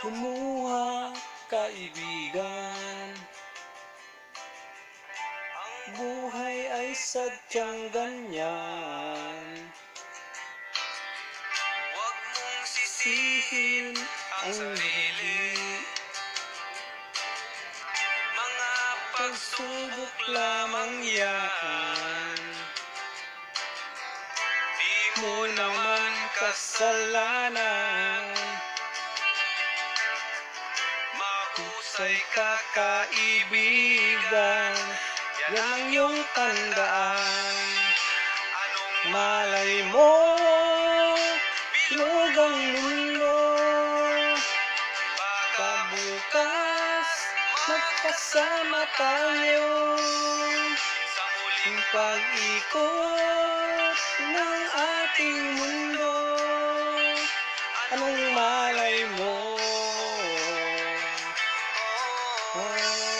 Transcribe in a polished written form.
Kumuha, kaibigan. Buhay ay sadyang ganyan. Huwag mong sisihin ang sarili. Mga pagsubok lamang yan. Di mo naman kasalanan. Mahusay ka, kaibigan. Yan ang iyong tandaan. Anong Malay mo, bilog ang mundo. baka Bukas, magkasama tayo. sa muling Ang pag-ikot ng ating mundo. Anong